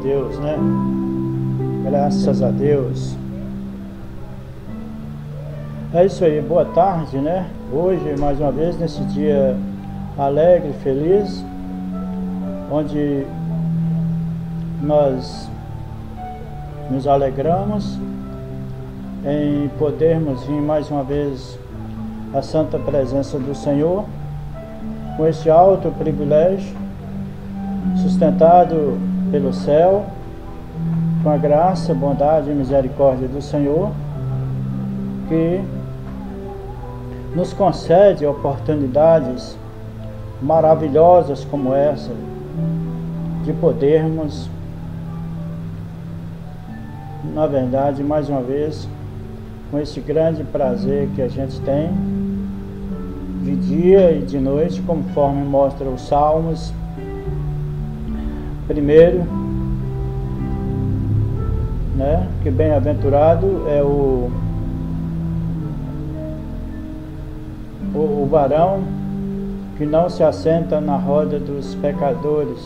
Deus, né? Graças a Deus. É isso aí, boa tarde, né? Hoje, mais uma vez, nesse dia alegre, feliz, onde nós nos alegramos em podermos vir mais uma vez à santa presença do Senhor, com esse alto privilégio, sustentado pelo céu, com a graça, bondade e misericórdia do Senhor, que nos concede oportunidades maravilhosas como essa, de podermos, na verdade, mais uma vez, com esse grande prazer que a gente tem, de dia e de noite, conforme mostra os Salmos. Primeiro, né, que bem-aventurado é o varão que não se assenta na roda dos pecadores,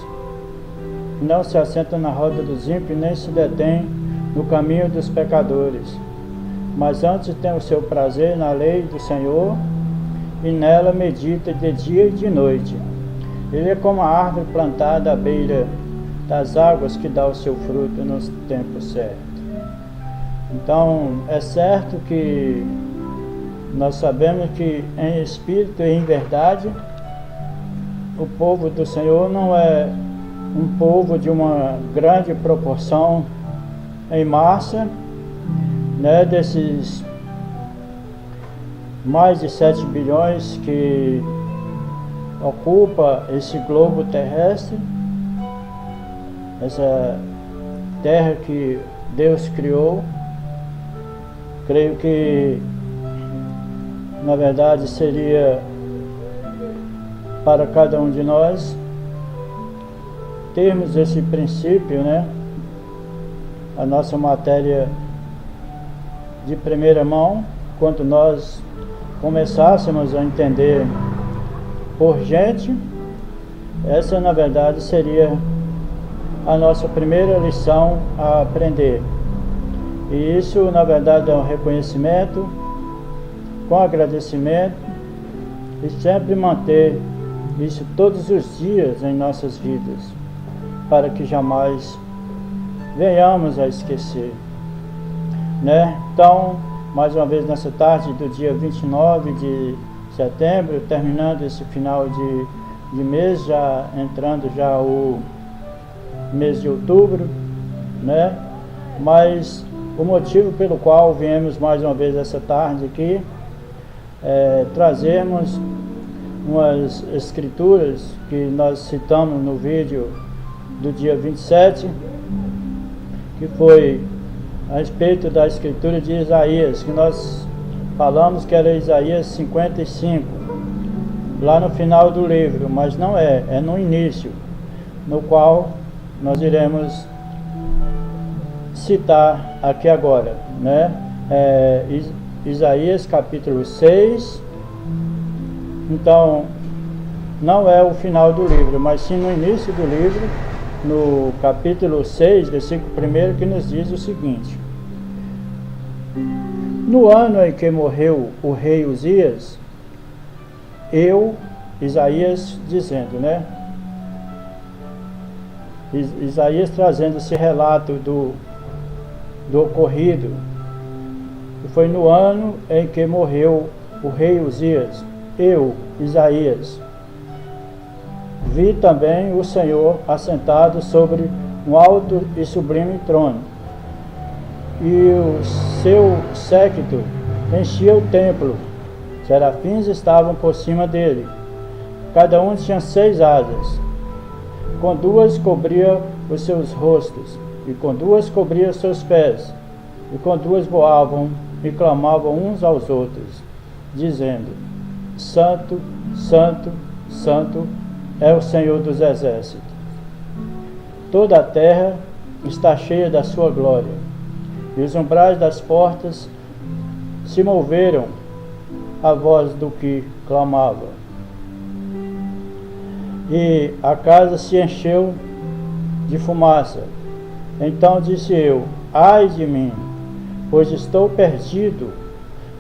não se assenta na roda dos ímpios, nem se detém no caminho dos pecadores, mas antes tem o seu prazer na lei do Senhor, e nela medita de dia e de noite. Ele é como a árvore plantada à beira das águas, que dá o seu fruto no tempo certo. Então, é certo que nós sabemos que em espírito e em verdade, o povo do Senhor não é um povo de uma grande proporção em massa, né, desses mais de 7 bilhões que ocupa esse globo terrestre, essa terra que Deus criou. Creio que, na verdade, seria para cada um de nós termos esse princípio, né? A nossa matéria de primeira mão, quando nós começássemos a entender por gente, essa na verdade seria a nossa primeira lição a aprender. E isso na verdade é um reconhecimento, com agradecimento, e sempre manter isso todos os dias em nossas vidas, para que jamais venhamos a esquecer, né? Então, mais uma vez nessa tarde do dia 29 de setembro, terminando esse final de mês, já entrando já o mês de outubro, né? Mas o motivo pelo qual viemos mais uma vez essa tarde aqui é trazermos umas escrituras que nós citamos no vídeo do dia 27, que foi a respeito da escritura de Isaías, que nós falamos que era Isaías 55, lá no final do livro, mas não é no início, no qual nós iremos citar aqui agora, né? Isaías capítulo 6, então não é o final do livro, mas sim no início do livro, no capítulo 6, versículo 1, que nos diz o seguinte: no ano em que morreu o rei Uzias, Isaías dizendo, né? Isaías trazendo esse relato do ocorrido, que foi no ano em que morreu o rei Uzias. Isaías, vi também o Senhor assentado sobre um alto e sublime trono, e o seu séquito enchia o templo. Serafins estavam por cima dele, cada um tinha 6 asas, com 2 cobria os seus rostos, e com 2 cobria os seus pés, e com 2 voavam e clamavam uns aos outros, dizendo: Santo, Santo, Santo é o Senhor dos exércitos. Toda a terra está cheia da sua glória. E os umbrais das portas se moveram à voz do que clamava. E a casa se encheu de fumaça, Então disse eu: ai de mim, pois estou perdido,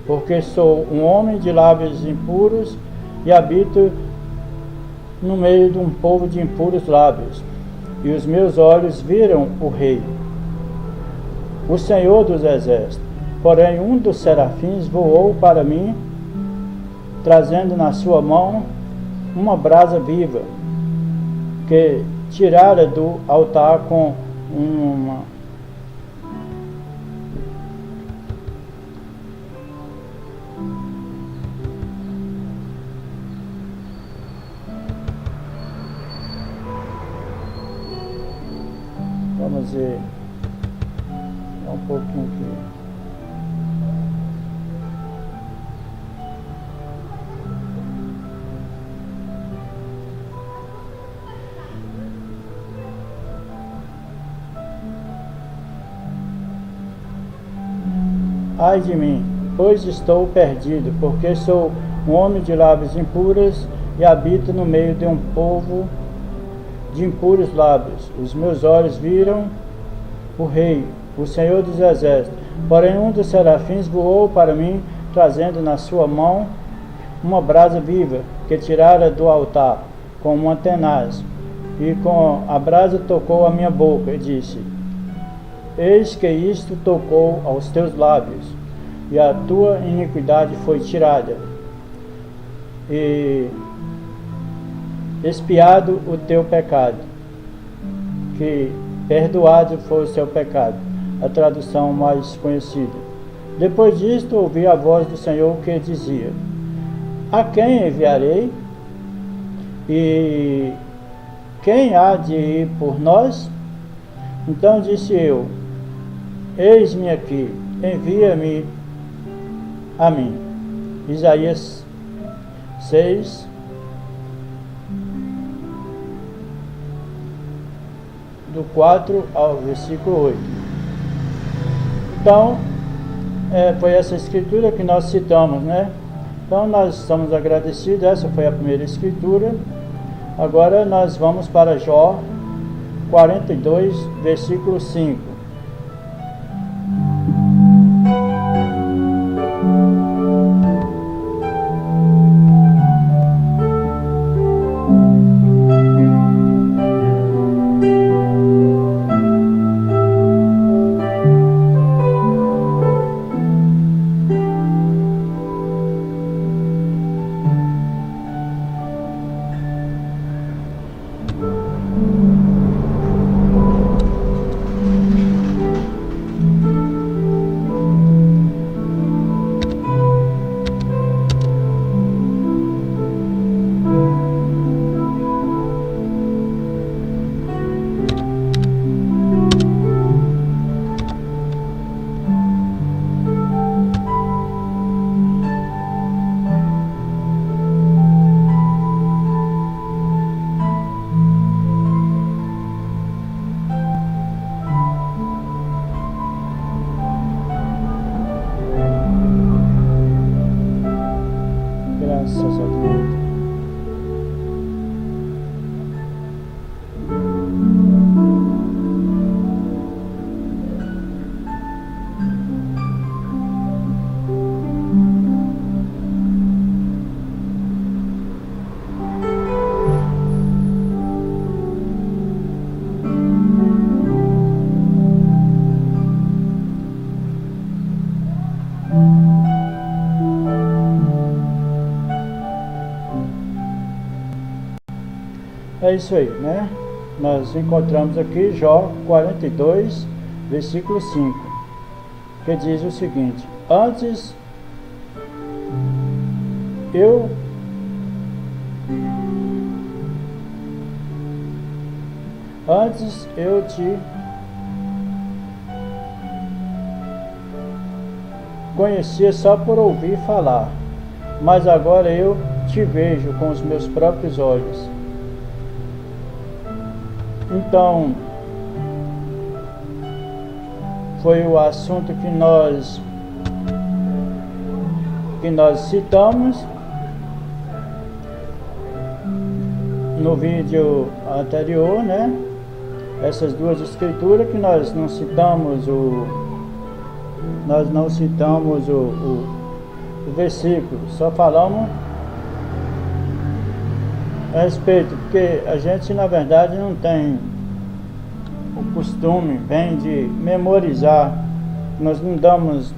porque sou um homem de lábios impuros e habito no meio de um povo de impuros lábios. E os meus olhos viram o Rei, o Senhor dos Exércitos. Porém um dos serafins voou para mim, trazendo na sua mão uma brasa viva, que tirara do altar com uma vamos ver um pouquinho aqui. Ai de mim, pois estou perdido, porque sou um homem de lábios impuros e habito no meio de um povo de impuros lábios. Os meus olhos viram o Rei, o Senhor dos Exércitos. Porém um dos serafins voou para mim, trazendo na sua mão uma brasa viva, que tirara do altar com uma tenaz. E com a brasa tocou a minha boca e disse: eis que isto tocou aos teus lábios, e a tua iniquidade foi tirada, e expiado o teu pecado, que perdoado foi o seu pecado. A tradução mais conhecida. Depois disto ouvi a voz do Senhor que dizia: a quem enviarei? E quem há de ir por nós? Então disse eu: eis-me aqui, envia-me a mim. Isaías 6, do 4 ao versículo 8. Então, foi essa escritura que nós citamos, né? Então nós estamos agradecidos, essa foi a primeira escritura. Agora nós vamos para Jó 42, versículo 5. Graças a Deus. É isso aí, né? Nós encontramos aqui Jó 42, versículo 5, que diz o seguinte: Antes eu te conhecia só por ouvir falar, mas agora eu te vejo com os meus próprios olhos. Então, foi o assunto que nós citamos no vídeo anterior, né? essas duas escrituras, que nós não citamos o versículo, só falamos a respeito, porque a gente na verdade não tem o costume bem de memorizar, nós não damos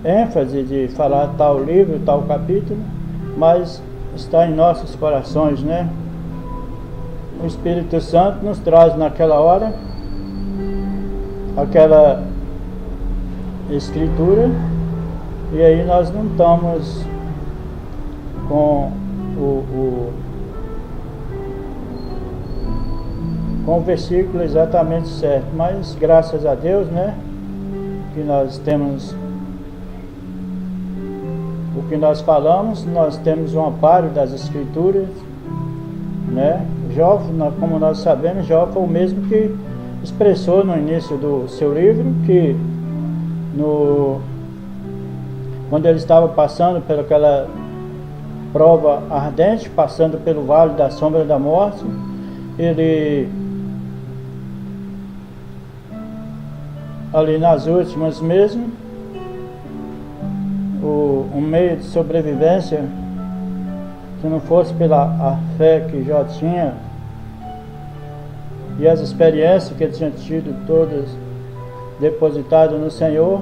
ênfase de falar tal livro, tal capítulo, mas está em nossos corações, né? O Espírito Santo nos traz naquela hora aquela escritura, e aí nós não estamos com o versículo exatamente certo, mas graças a Deus, né, que nós temos o que nós falamos, nós temos um amparo das escrituras, né? Jó, como nós sabemos, Jó foi o mesmo que expressou no início do seu livro que quando ele estava passando por aquela prova ardente, passando pelo vale da sombra da morte, ele, ali nas últimas mesmo, um meio de sobrevivência, se não fosse pela a fé que Jó tinha e as experiências que ele tinha tido todas depositadas no Senhor,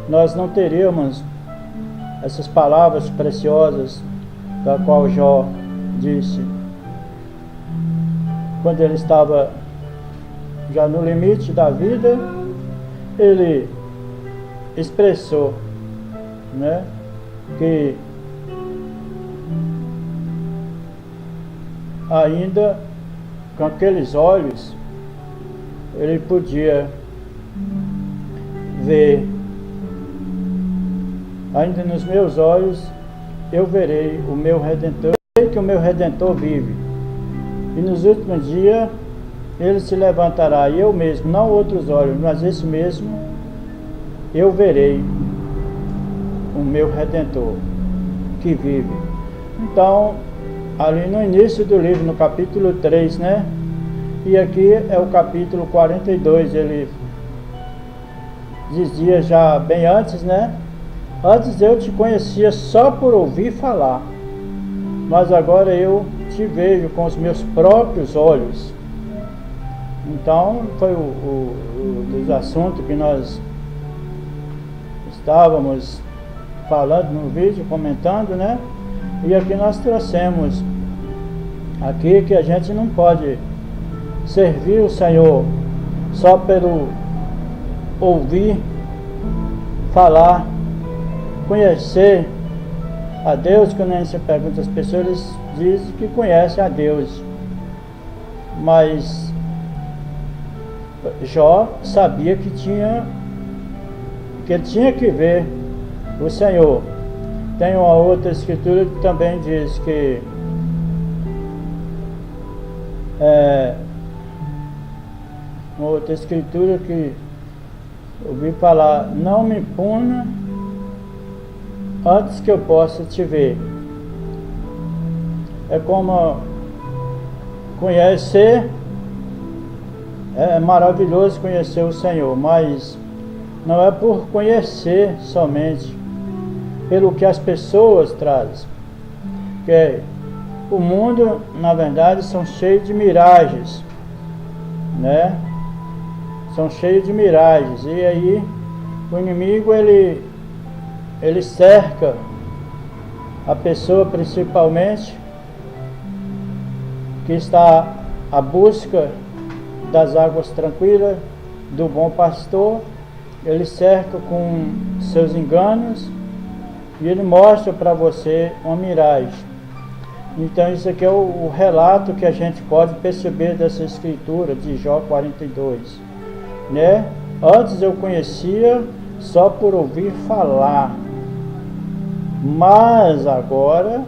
nós não teríamos essas palavras preciosas da qual Jó disse quando ele estava já no limite da vida. Ele expressou, né, que ainda com aqueles olhos ele podia ver, ainda nos meus olhos eu verei o meu Redentor, sei que o meu Redentor vive, e nos últimos dias ele se levantará, e eu mesmo, não outros olhos, mas esse mesmo, eu verei o meu Redentor que vive. Então, ali no início do livro, no capítulo 3, né? E aqui é o capítulo 42, ele dizia já bem antes, né? Antes eu te conhecia só por ouvir falar, mas agora eu te vejo com os meus próprios olhos. Então, foi dos assuntos que nós estávamos falando no vídeo, comentando, né? E aqui nós trouxemos aqui que a gente não pode servir o Senhor só pelo ouvir falar, conhecer a Deus. Quando a gente pergunta às pessoas, eles dizem que conhecem a Deus, mas Jó sabia que ele tinha que ver o Senhor. Tem uma outra escritura que também diz que uma outra escritura que ouvi falar: não me puna antes que eu possa te ver. É como conhecer, é maravilhoso conhecer o Senhor, mas não é por conhecer somente, pelo que as pessoas trazem. Porque o mundo, na verdade, são cheios de miragens, né? São cheios de miragens. E aí o inimigo ele cerca a pessoa, principalmente que está à busca das águas tranquilas do bom pastor. Ele cerca com seus enganos e ele mostra para você uma miragem. Então isso aqui é o relato que a gente pode perceber dessa escritura de Jó 42, né? Antes eu conhecia só por ouvir falar, mas agora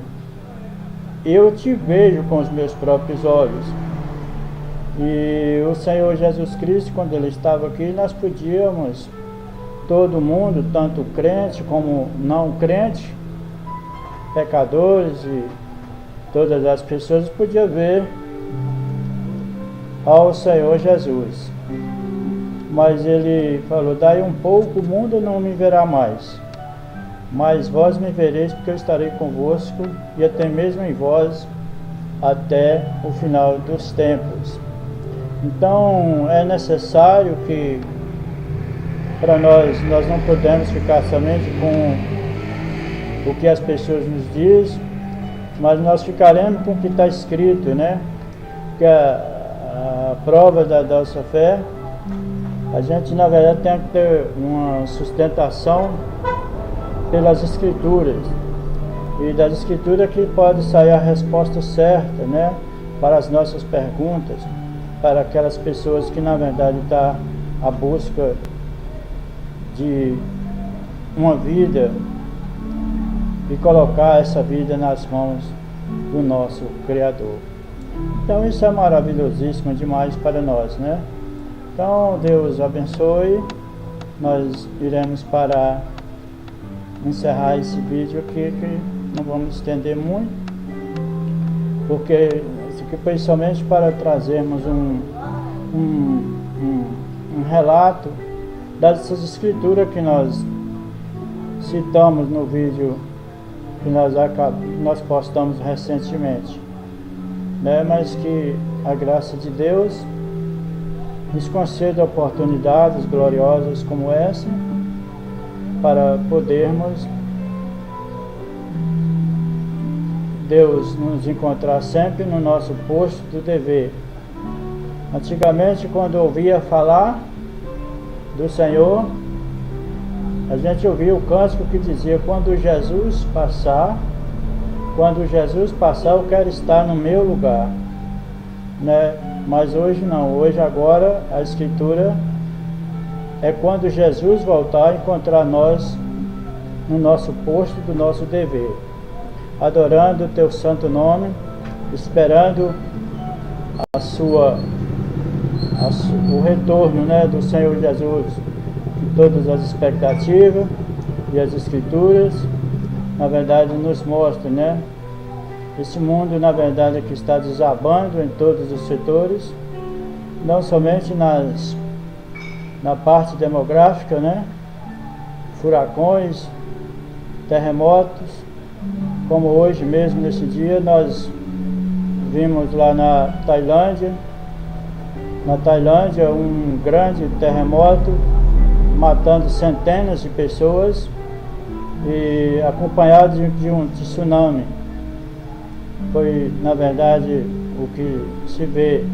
eu te vejo com os meus próprios olhos. E o Senhor Jesus Cristo, quando ele estava aqui, nós podíamos, todo mundo, tanto crente como não crente, pecadores e todas as pessoas, podiam ver ao Senhor Jesus. Mas ele falou: daí um pouco o mundo não me verá mais, mas vós me vereis, porque eu estarei convosco, e até mesmo em vós, até o final dos tempos. Então é necessário que, para nós não podemos ficar somente com o que as pessoas nos dizem, mas nós ficaremos com o que está escrito, né? Que a prova da nossa fé, a gente na verdade tem que ter uma sustentação pelas Escrituras, e das Escrituras que pode sair a resposta certa, né? Para as nossas perguntas, para aquelas pessoas que na verdade estão à busca de uma vida e colocar essa vida nas mãos do nosso Criador. Então isso é maravilhosíssimo demais para nós, né? Então Deus abençoe. Nós iremos parar, encerrar esse vídeo aqui, que não vamos estender muito, porque isso aqui foi somente para trazermos um relato dessas escrituras que nós citamos no vídeo que nós postamos recentemente, né? Mas que a graça de Deus nos conceda oportunidades gloriosas como essa, para podermos Deus nos encontrar sempre no nosso posto do dever. Antigamente, quando ouvia falar do Senhor, a gente ouvia o cântico que dizia: quando Jesus passar, eu quero estar no meu lugar, né? Mas hoje não, hoje agora a Escritura é quando Jesus voltar a encontrar nós no nosso posto do nosso dever, adorando o teu santo nome, esperando o retorno, né, do Senhor Jesus. Todas as expectativas e as Escrituras na verdade nos mostram, né, esse mundo na verdade que está desabando em todos os setores, não somente na parte demográfica, né, furacões, terremotos, como hoje mesmo nesse dia nós vimos lá na Tailândia um grande terremoto matando centenas de pessoas e acompanhado de um tsunami. Foi na verdade o que se vê,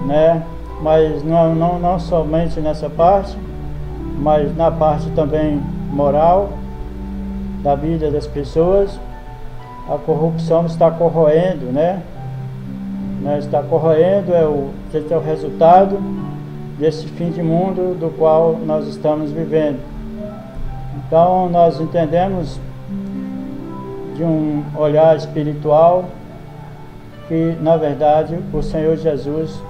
né? Mas não somente nessa parte, mas na parte também moral da vida das pessoas. A corrupção está corroendo, né? Está corroendo, esse é o resultado desse fim de mundo do qual nós estamos vivendo. Então nós entendemos de um olhar espiritual que na verdade o Senhor Jesus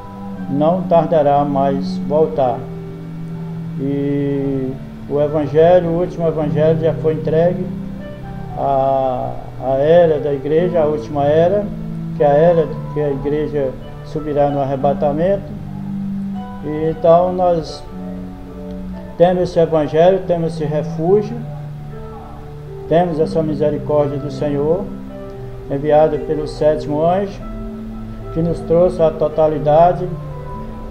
não tardará mais voltar, e o último evangelho já foi entregue. A era da igreja, a última era, que é a era que a igreja subirá no arrebatamento. E então nós temos esse evangelho, temos esse refúgio, temos essa misericórdia do Senhor, enviada pelo sétimo anjo, que nos trouxe a totalidade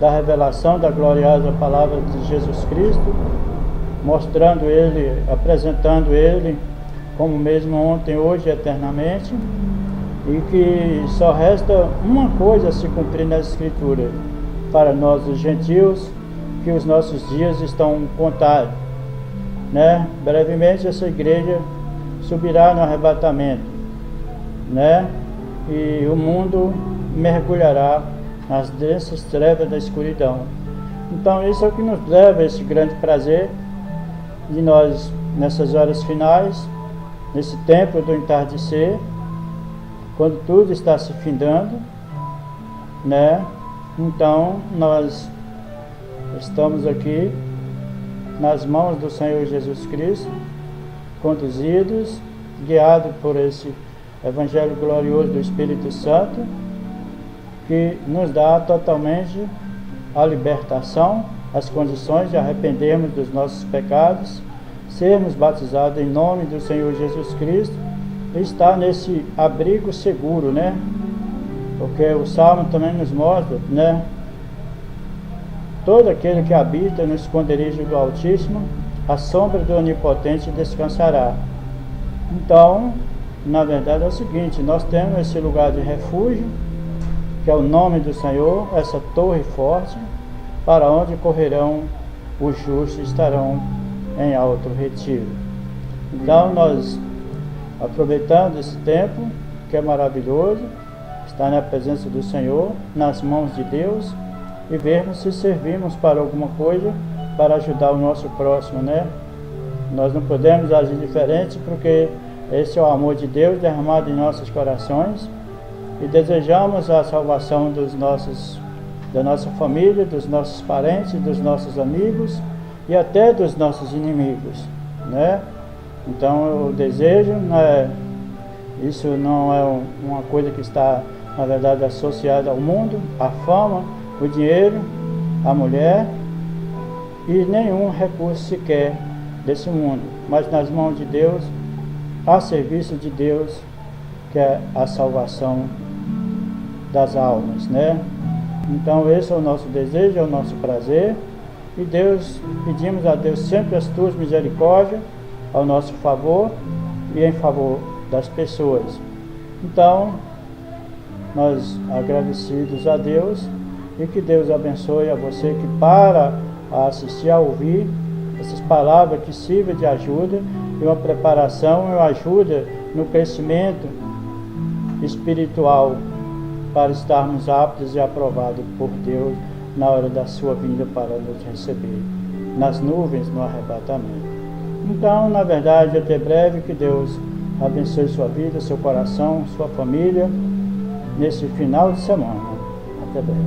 da revelação da gloriosa palavra de Jesus Cristo, mostrando Ele, apresentando Ele como mesmo ontem, hoje e eternamente, e que só resta uma coisa a se cumprir na Escritura para nós os gentios, que os nossos dias estão contados, né? Brevemente essa igreja subirá no arrebatamento, né? E o mundo mergulhará nas densas trevas da escuridão. Então isso é o que nos leva a esse grande prazer de nós, nessas horas finais, nesse tempo do entardecer, quando tudo está se findando, né? Então nós estamos aqui nas mãos do Senhor Jesus Cristo, conduzidos, guiados por esse Evangelho glorioso do Espírito Santo, que nos dá totalmente a libertação, as condições de arrependermos dos nossos pecados, sermos batizados em nome do Senhor Jesus Cristo e estar nesse abrigo seguro, né? Porque o Salmo também nos mostra, né? Todo aquele que habita no esconderijo do Altíssimo, a sombra do Onipotente descansará. Então, na verdade é o seguinte, nós temos esse lugar de refúgio, que é o nome do Senhor, essa torre forte, para onde correrão os justos e estarão em alto retiro. Então nós, aproveitando esse tempo, que é maravilhoso, estar na presença do Senhor, nas mãos de Deus, e vermos se servimos para alguma coisa, para ajudar o nosso próximo, né? Nós não podemos agir diferente, porque esse é o amor de Deus derramado em nossos corações, e desejamos a salvação da nossa família, dos nossos parentes, dos nossos amigos e até dos nossos inimigos, né? Então o desejo isso não é uma coisa que está, na verdade, associada ao mundo, à fama, o dinheiro, a mulher e nenhum recurso sequer desse mundo, mas nas mãos de Deus, a serviço de Deus, que é a salvação das almas, né? Então esse é o nosso desejo, é o nosso prazer, e pedimos a Deus sempre as tuas misericórdias ao nosso favor e em favor das pessoas. Então, nós agradecidos a Deus, e que Deus abençoe a você que para a assistir, a ouvir essas palavras que sirvam de ajuda e uma preparação e uma ajuda no crescimento espiritual, para estarmos aptos e aprovados por Deus na hora da sua vinda para nos receber, nas nuvens, no arrebatamento. Então, na verdade, até breve, que Deus abençoe sua vida, seu coração, sua família, nesse final de semana. Até breve.